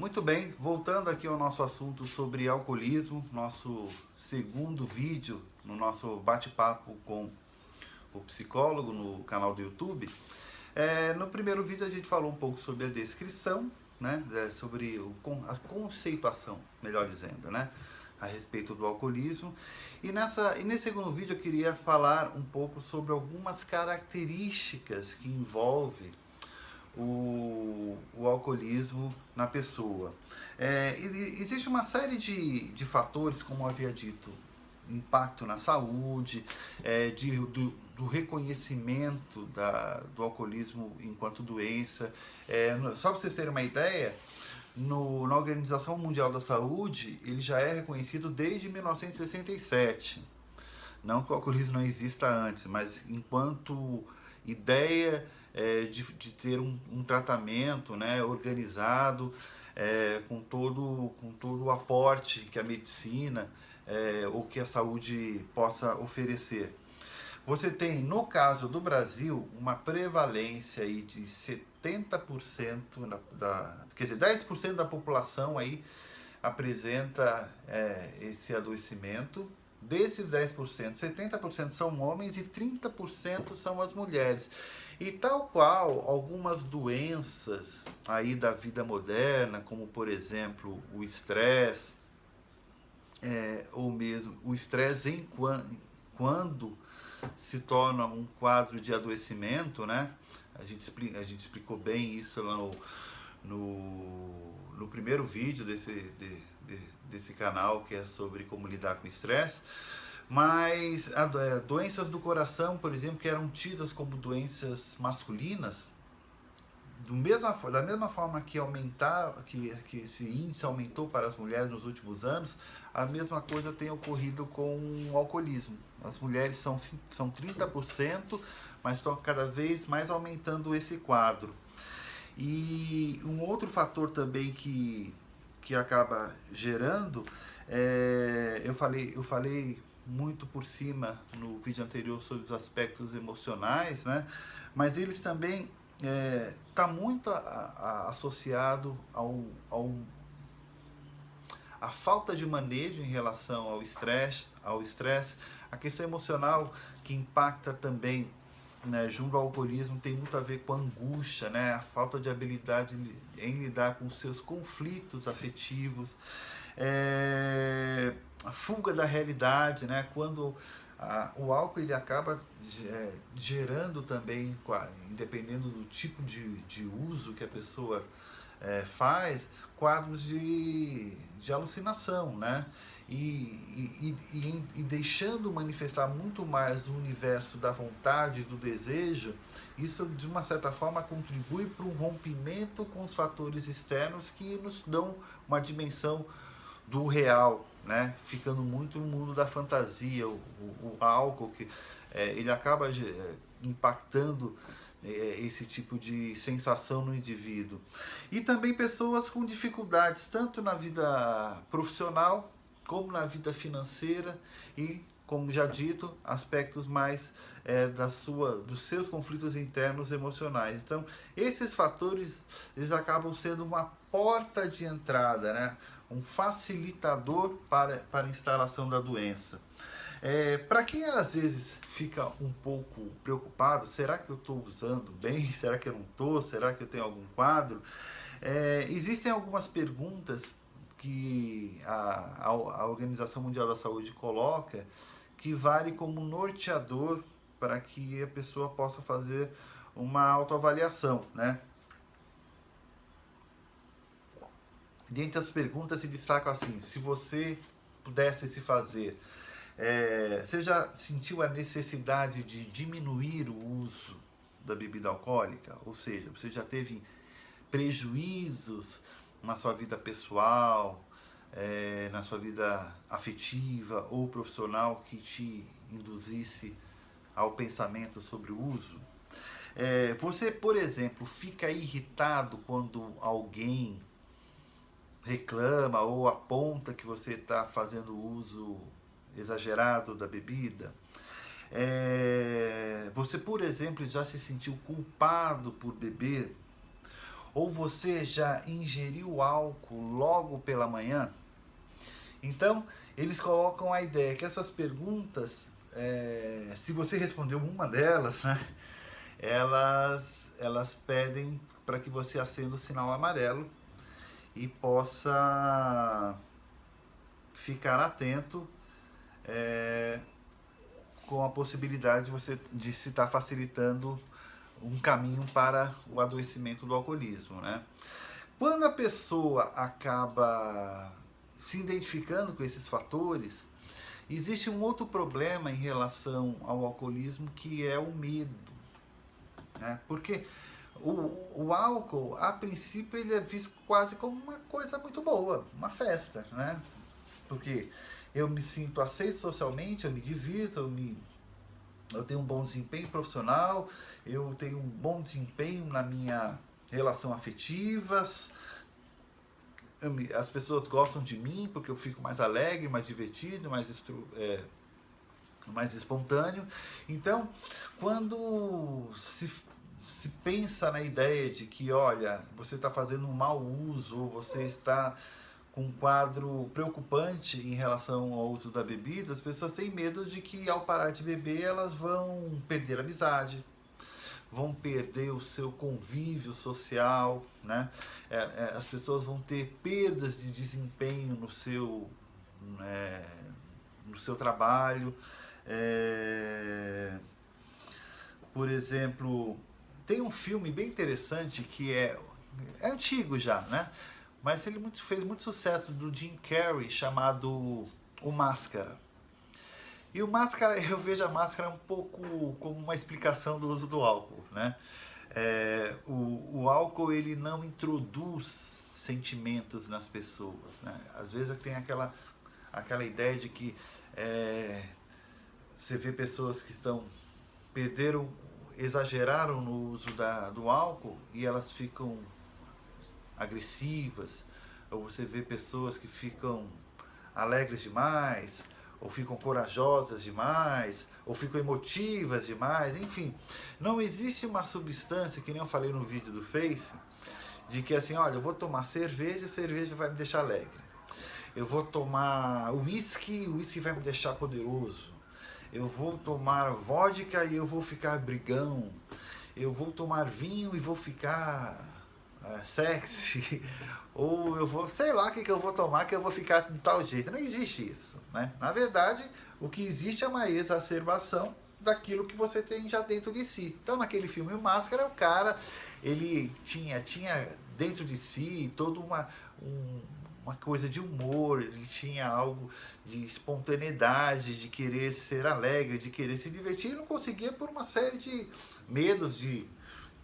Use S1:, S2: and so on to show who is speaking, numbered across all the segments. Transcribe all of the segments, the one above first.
S1: Muito bem, voltando aqui ao nosso assunto sobre alcoolismo, nosso segundo vídeo no nosso bate-papo com o psicólogo no canal do YouTube. No primeiro vídeo a gente falou um pouco sobre a descrição, né, sobre a conceituação, melhor dizendo, né, a respeito do alcoolismo. E nesse segundo vídeo eu queria falar um pouco sobre algumas características que envolvem o alcoolismo na pessoa. Existe uma série de fatores, como eu havia dito, impacto na saúde, do reconhecimento do alcoolismo enquanto doença. Só para vocês terem uma ideia, na Organização Mundial da Saúde, ele já é reconhecido desde 1967. Não que o alcoolismo não exista antes, mas enquanto ideia de ter um tratamento, né, organizado, com todo o aporte que a medicina ou que a saúde possa oferecer. Você tem, no caso do Brasil, uma prevalência aí de 70%, quer dizer, 10% da população aí apresenta esse adoecimento. Desses 10%, 70% são homens e 30% são as mulheres. E tal qual algumas doenças aí da vida moderna, como por exemplo o estresse, ou mesmo o estresse quando se torna um quadro de adoecimento, né? A gente explicou bem isso lá no primeiro vídeo desse canal, que é sobre como lidar com estresse. Mas doenças do coração, por exemplo, que eram tidas como doenças masculinas, da mesma forma que esse índice aumentou para as mulheres nos últimos anos, a mesma coisa tem ocorrido com o alcoolismo. As mulheres são 30%, mas estão cada vez mais aumentando esse quadro. E um outro fator também que acaba gerando, eu falei muito por cima no vídeo anterior sobre os aspectos emocionais, né? Mas eles também está muito associado à falta de manejo em relação ao estresse, a questão emocional que impacta também, né, junto ao alcoolismo, tem muito a ver com a angústia, né, a falta de habilidade em lidar com seus conflitos afetivos, a fuga da realidade, né, quando o álcool ele acaba gerando também, dependendo do tipo de uso que a pessoa faz, quadros de alucinação, né? E deixando manifestar muito mais o universo da vontade e do desejo, isso de uma certa forma contribui para um rompimento com os fatores externos que nos dão uma dimensão do real, né? Ficando muito no mundo da fantasia. O álcool que ele acaba impactando esse tipo de sensação no indivíduo. E também pessoas com dificuldades tanto na vida profissional como na vida financeira e, como já dito, aspectos mais dos seus conflitos internos emocionais. Então, esses fatores eles acabam sendo uma porta de entrada, né? Um facilitador para a instalação da doença. Para quem às vezes fica um pouco preocupado, será que eu estou usando bem? Será que eu não estou? Será que eu tenho algum quadro? Existem algumas perguntas que a Organização Mundial da Saúde coloca que vale como norteador para que a pessoa possa fazer uma autoavaliação, né? Dentre as perguntas se destacam assim: se você pudesse se fazer, você já sentiu a necessidade de diminuir o uso da bebida alcoólica? Ou seja, você já teve prejuízos na sua vida pessoal, na sua vida afetiva ou profissional que te induzisse ao pensamento sobre o uso? Você, por exemplo, fica irritado quando alguém reclama ou aponta que você está fazendo uso exagerado da bebida? Você, por exemplo, já se sentiu culpado por beber? Ou você já ingeriu álcool logo pela manhã? Então, eles colocam a ideia que essas perguntas, se você respondeu uma delas, né, elas pedem para que você acenda o sinal amarelo e possa ficar atento, com a possibilidade de se estar facilitando um caminho para o adoecimento do alcoolismo, né? Quando a pessoa acaba se identificando com esses fatores, existe um outro problema em relação ao alcoolismo, que é o medo, né? Porque o álcool, a princípio, ele é visto quase como uma coisa muito boa, uma festa, né? Porque eu me sinto aceito socialmente, eu me divirto, eu tenho um bom desempenho profissional, eu tenho um bom desempenho na minha relação afetiva, as pessoas gostam de mim porque eu fico mais alegre, mais divertido, mais espontâneo. Então, quando se pensa na ideia de que, olha, você está fazendo um mau uso, ou você está com um quadro preocupante em relação ao uso da bebida, as pessoas têm medo de que, ao parar de beber, elas vão perder a amizade, vão perder o seu convívio social, né? As pessoas vão ter perdas de desempenho no seu trabalho. Por exemplo, tem um filme bem interessante que é antigo já, né? Mas ele fez muito sucesso, do Jim Carrey, chamado O Máscara. E o Máscara, eu vejo a Máscara um pouco como uma explicação do uso do álcool, né? O álcool, ele não introduz sentimentos nas pessoas, né? Às vezes tem aquela ideia de que você vê pessoas que exageraram no uso do álcool e elas ficam agressivas, ou você vê pessoas que ficam alegres demais, ou ficam corajosas demais, ou ficam emotivas demais, enfim. Não existe uma substância, que nem eu falei no vídeo do Face, de que assim, olha, eu vou tomar cerveja, cerveja vai me deixar alegre. Eu vou tomar uísque, o uísque vai me deixar poderoso. Eu vou tomar vodka e eu vou ficar brigão. Eu vou tomar vinho e vou ficar sexy. Ou eu vou, sei lá o que eu vou tomar que eu vou ficar de tal jeito. Não existe isso, né? Na verdade, o que existe é uma exacerbação daquilo que você tem já dentro de si. Então, naquele filme O Máscara, o cara, ele tinha dentro de si toda uma coisa de humor, ele tinha algo de espontaneidade, de querer ser alegre, de querer se divertir, e não conseguia por uma série de medos de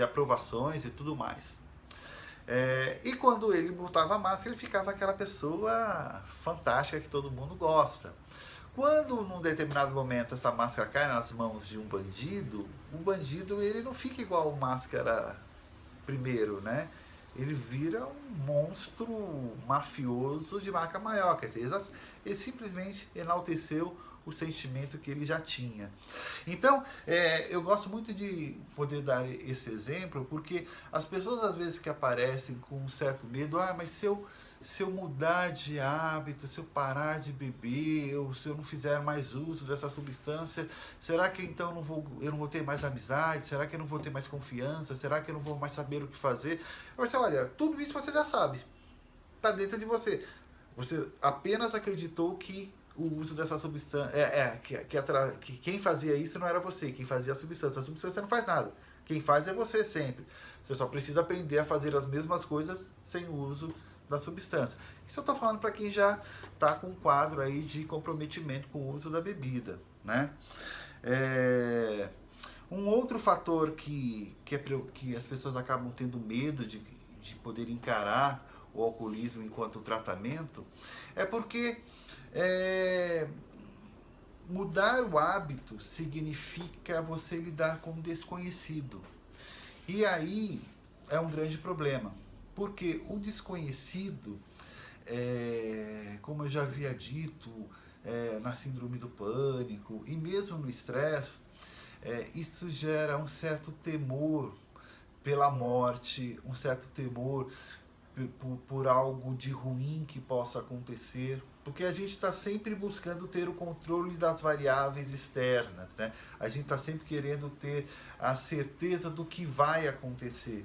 S1: aprovações e tudo mais. E quando ele botava a máscara, ele ficava aquela pessoa fantástica que todo mundo gosta. Quando, num determinado momento, essa máscara cai nas mãos de um bandido, o bandido, ele não fica igual o Máscara primeiro, né? Ele vira um monstro mafioso de marca maior, quer dizer, ele simplesmente enalteceu o sentimento que ele já tinha. Então, eu gosto muito de poder dar esse exemplo, porque as pessoas às vezes que aparecem com um certo medo, mas se eu mudar de hábito, se eu parar de beber, ou se eu não fizer mais uso dessa substância, será que então eu não vou ter mais amizade? Será que eu não vou ter mais confiança? Será que eu não vou mais saber o que fazer? Eu vou olha, tudo isso você já sabe. Está dentro de você. Você apenas acreditou que o uso dessa substância... que quem fazia isso não era você, quem fazia a substância não faz nada. Quem faz é você sempre. Você só precisa aprender a fazer as mesmas coisas sem o uso da substância. Isso eu estou falando para quem já está com um quadro aí de comprometimento com o uso da bebida, né? Um outro fator que as pessoas acabam tendo medo de poder encarar o alcoolismo enquanto tratamento é porque mudar o hábito significa você lidar com o desconhecido. E aí é um grande problema, porque o desconhecido, como eu já havia dito, na síndrome do pânico e mesmo no estresse, isso gera um certo temor pela morte, um certo temor por algo de ruim que possa acontecer, porque a gente está sempre buscando ter o controle das variáveis externas, né? A gente está sempre querendo ter a certeza do que vai acontecer.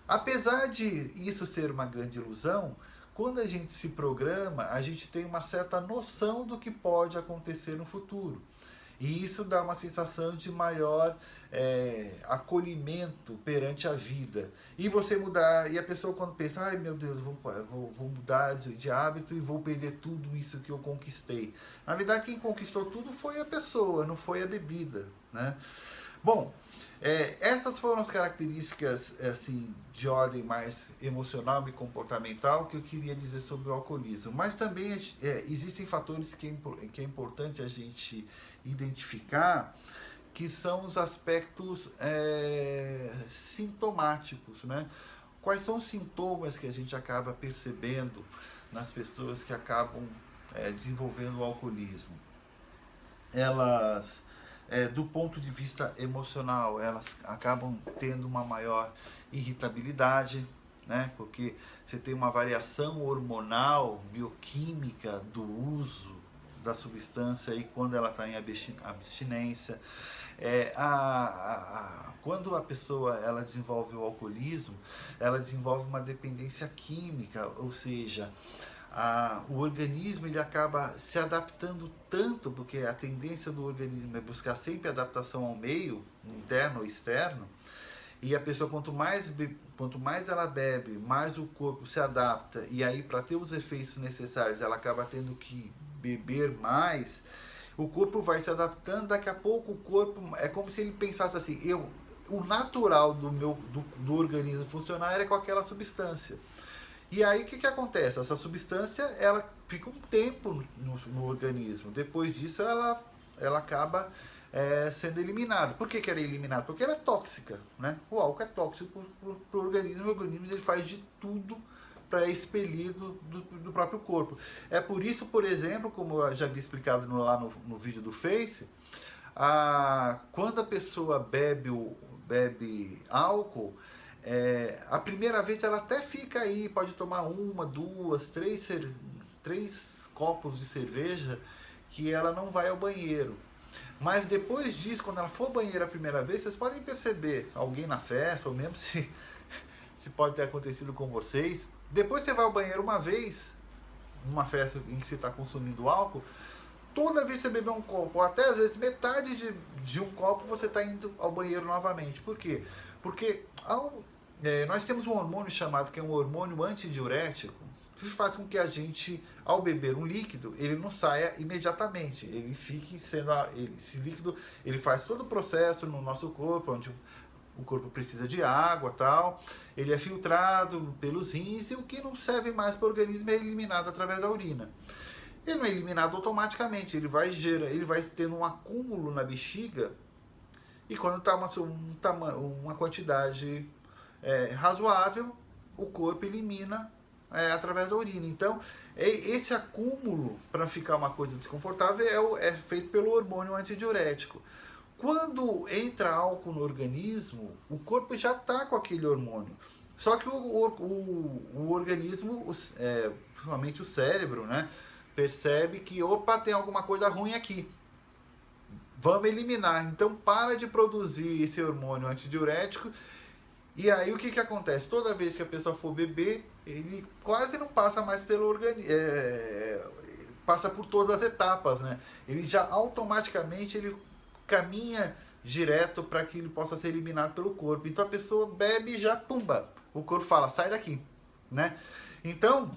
S1: Apesar de isso ser uma grande ilusão, quando a gente se programa, a gente tem uma certa noção do que pode acontecer no futuro. E isso dá uma sensação de maior acolhimento perante a vida. E você mudar, e a pessoa quando pensa, ai meu Deus, vou mudar de hábito e vou perder tudo isso que eu conquistei. Na verdade, quem conquistou tudo foi a pessoa, não foi a bebida, né? Bom, essas foram as características assim de ordem mais emocional e comportamental que eu queria dizer sobre o alcoolismo. Mas também existem fatores que é importante a gente identificar, que são os aspectos sintomáticos, né? Quais são os sintomas que a gente acaba percebendo nas pessoas que acabam desenvolvendo o alcoolismo? Elas, do ponto de vista emocional, elas acabam tendo uma maior irritabilidade, né? Porque você tem uma variação hormonal, bioquímica do uso da substância e quando ela está em abstinência. Quando a pessoa ela desenvolve o alcoolismo, ela desenvolve uma dependência química, ou seja, o organismo ele acaba se adaptando tanto, porque a tendência do organismo é buscar sempre adaptação ao meio, interno ou externo, e a pessoa quanto mais ela bebe, mais o corpo se adapta, e aí para ter os efeitos necessários ela acaba tendo que beber mais, o corpo vai se adaptando, daqui a pouco o corpo, é como se ele pensasse assim, o natural do organismo funcionar era com aquela substância. E aí o que acontece? Essa substância ela fica um tempo no organismo. Depois disso ela acaba sendo eliminada. Por que ela é eliminada? Porque ela é tóxica, né? O álcool é tóxico para o organismo. O organismo ele faz de tudo para expelir do próprio corpo. É por isso, por exemplo, como eu já havia explicado lá no vídeo do Face, quando a pessoa bebe álcool, a primeira vez ela até fica aí, pode tomar uma, duas, três copos de cerveja, que ela não vai ao banheiro. Mas depois disso, quando ela for ao banheiro a primeira vez, vocês podem perceber, alguém na festa, ou mesmo se pode ter acontecido com vocês, depois você vai ao banheiro uma vez, numa festa em que você está consumindo álcool, toda vez que você beber um copo, ou até às vezes metade de um copo, você está indo ao banheiro novamente. Por quê? Porque nós temos um hormônio chamado, que é um hormônio antidiurético, que faz com que a gente, ao beber um líquido, ele não saia imediatamente. Ele fique sendo, esse líquido, ele faz todo o processo no nosso corpo, onde o corpo precisa de água, tal. Ele é filtrado pelos rins e o que não serve mais para o organismo é eliminado através da urina. Ele não é eliminado automaticamente, ele vai tendo um acúmulo na bexiga, e quando está uma quantidade razoável, o corpo elimina através da urina. Então, esse acúmulo, para ficar uma coisa desconfortável, é feito pelo hormônio antidiurético. Quando entra álcool no organismo, o corpo já está com aquele hormônio. Só que o organismo, principalmente o cérebro, né, percebe que, opa, tem alguma coisa ruim aqui. Vamos eliminar. Então para de produzir esse hormônio antidiurético. E aí o que acontece? Toda vez que a pessoa for beber, ele quase não passa mais pelo organismo. Passa por todas as etapas, né? Ele já automaticamente ele caminha direto para que ele possa ser eliminado pelo corpo. Então a pessoa bebe e já, pumba, o corpo fala, sai daqui, né? Então,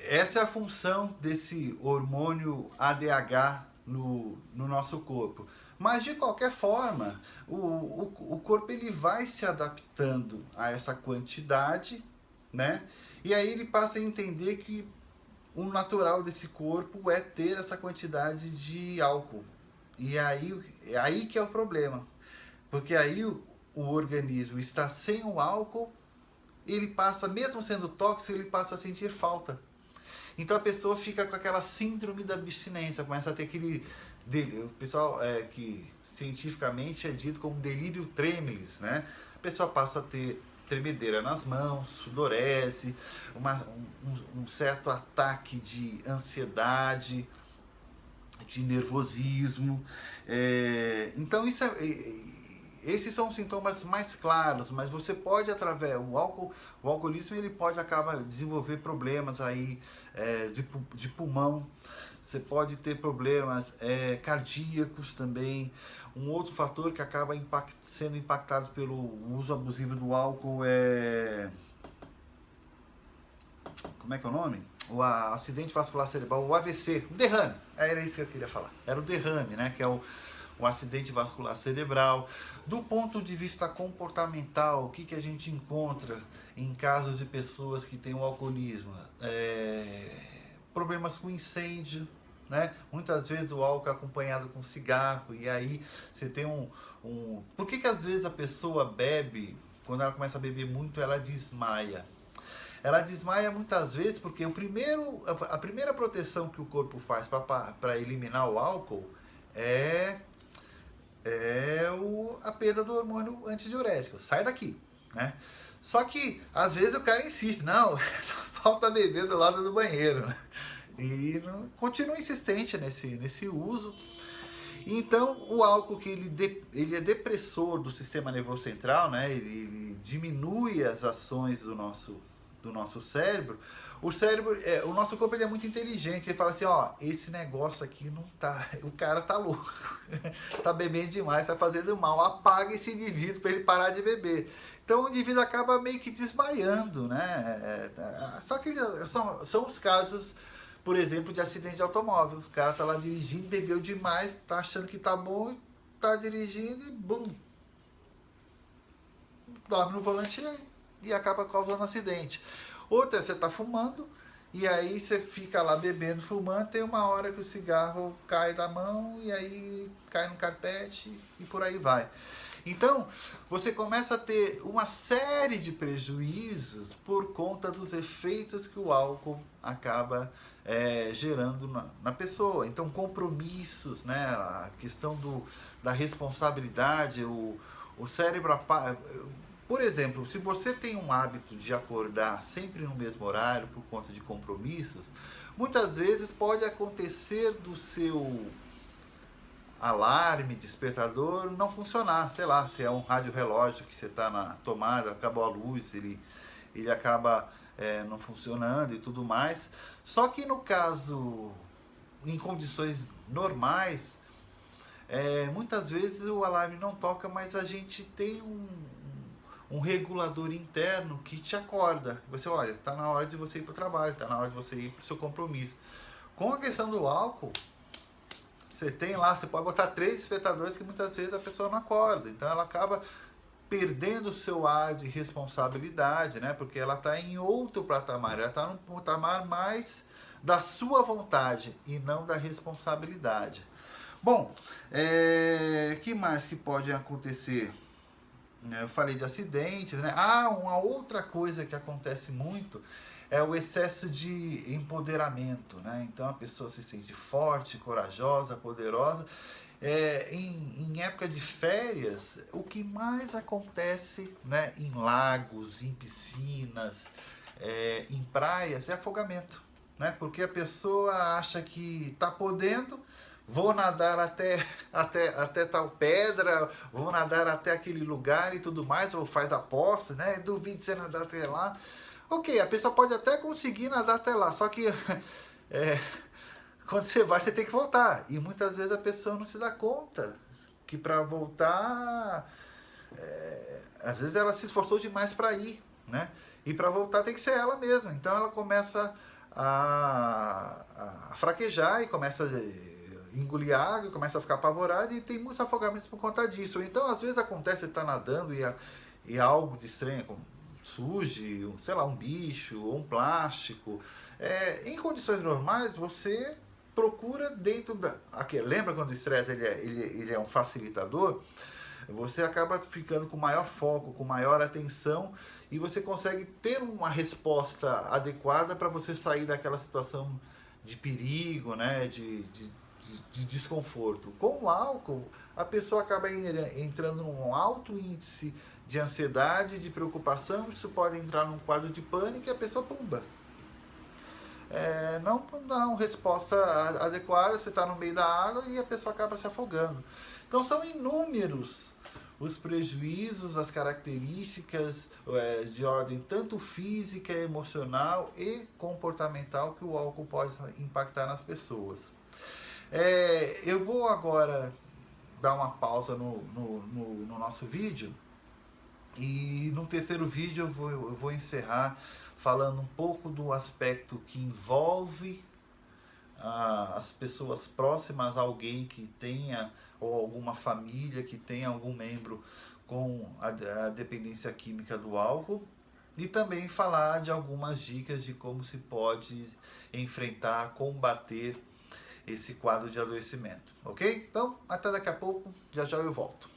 S1: essa é a função desse hormônio ADH no nosso corpo. Mas de qualquer forma, o corpo ele vai se adaptando a essa quantidade, né? E aí ele passa a entender que o natural desse corpo é ter essa quantidade de álcool. E aí que é o problema. Porque aí o organismo está sem o álcool, ele passa, mesmo sendo tóxico, ele passa a sentir falta. Então a pessoa fica com aquela síndrome da abstinência, começa a ter aquele... O pessoal que cientificamente é dito como delírio tremens, né? A pessoa passa a ter tremedeira nas mãos, sudorese, um certo ataque de ansiedade, de nervosismo. Então esses são os sintomas mais claros, mas você pode através o alcoolismo ele pode acabar desenvolver problemas aí de pulmão. Você pode ter problemas cardíacos também. Um outro fator que acaba sendo impactado pelo uso abusivo do álcool é... Como é que é o nome? O acidente vascular cerebral, o AVC, o derrame. Era isso que eu queria falar. Era o derrame, né? Que é o acidente vascular cerebral. Do ponto de vista comportamental, o que a gente encontra em casos de pessoas que têm o alcoolismo? Problemas com incêndio, né? Muitas vezes o álcool é acompanhado com cigarro, e aí você tem Por que às vezes a pessoa bebe, quando ela começa a beber muito, ela desmaia? Ela desmaia muitas vezes porque a primeira proteção que o corpo faz para eliminar o álcool é a perda do hormônio antidiurético. Sai daqui, né? Só que às vezes o cara insiste, não, só falta beber do lado do banheiro, né? E continua insistente nesse uso. Então o álcool que ele é depressor do sistema nervoso central, né? Ele diminui as ações do nosso cérebro. O nosso corpo ele é muito inteligente. Ele fala assim, ó, esse negócio aqui não tá, o cara tá louco, tá bebendo demais, tá fazendo mal, apaga esse indivíduo para ele parar de beber. Então o indivíduo acaba meio que desmaiando, né? Só que são os casos, por exemplo, de acidente de automóvel. O cara tá lá dirigindo, bebeu demais, tá achando que tá bom, tá dirigindo e bum, dorme no volante e acaba causando acidente. Outra, você tá fumando e aí você fica lá bebendo, fumando, tem uma hora que o cigarro cai da mão e aí cai no carpete e por aí vai. Então, você começa a ter uma série de prejuízos por conta dos efeitos que o álcool acaba gerando na pessoa. Então, compromissos, né? A questão da responsabilidade, o cérebro... Por exemplo, se você tem um hábito de acordar sempre no mesmo horário por conta de compromissos, muitas vezes pode acontecer do seu alarme, despertador não funcionar. Sei lá, se é um rádio relógio que você está na tomada, acabou a luz, ele acaba não funcionando e tudo mais. Só que no caso, em condições normais, muitas vezes o alarme não toca, mas a gente tem um regulador interno que te acorda. Você olha, está na hora de você ir para o trabalho, está na hora de você ir para o seu compromisso. Com a questão do álcool, você tem lá, você pode botar 3 despertadores que muitas vezes a pessoa não acorda. Então ela acaba perdendo o seu ar de responsabilidade, né? Porque ela está em outro patamar, ela está num patamar mais da sua vontade e não da responsabilidade. Bom, que mais que pode acontecer? Eu falei de acidentes, né? Uma outra coisa que acontece muito é o excesso de empoderamento, né? Então a pessoa se sente forte, corajosa, poderosa. Em época de férias, o que mais acontece, né, em lagos, em piscinas, em praias, é afogamento, né? Porque a pessoa acha que está podendo, vou nadar até tal pedra, vou nadar até aquele lugar e tudo mais, ou faz aposta, né? Duvido de você nadar até lá. Ok, a pessoa pode até conseguir nadar até lá, só que quando você vai, você tem que voltar. E muitas vezes a pessoa não se dá conta que para voltar, às vezes ela se esforçou demais para ir, né? E para voltar tem que ser ela mesma. Então ela começa a fraquejar e começa a engolir água, começa a ficar apavorada, e tem muitos afogamentos por conta disso. Então às vezes acontece, você está nadando e algo de estranho surge, sei lá, um bicho ou um plástico. Em condições normais, você procura dentro da... lembra quando o estresse ele é um facilitador? Você acaba ficando com maior foco, com maior atenção, e você consegue ter uma resposta adequada para você sair daquela situação de perigo, né? de de desconforto. Com o álcool, a pessoa acaba entrando num alto índice de ansiedade, de preocupação, isso pode entrar num quadro de pânico e a pessoa pumba. Não dá uma resposta adequada, você está no meio da água e a pessoa acaba se afogando. Então são inúmeros os prejuízos, as características de ordem tanto física, emocional e comportamental que o álcool pode impactar nas pessoas. Eu vou agora dar uma pausa no nosso vídeo e no terceiro vídeo eu vou encerrar falando um pouco do aspecto que envolve as pessoas próximas a alguém que tenha, ou alguma família que tenha algum membro com a dependência química do álcool, e também falar de algumas dicas de como se pode enfrentar, combater esse quadro de adoecimento, ok? Então, até daqui a pouco, já já eu volto.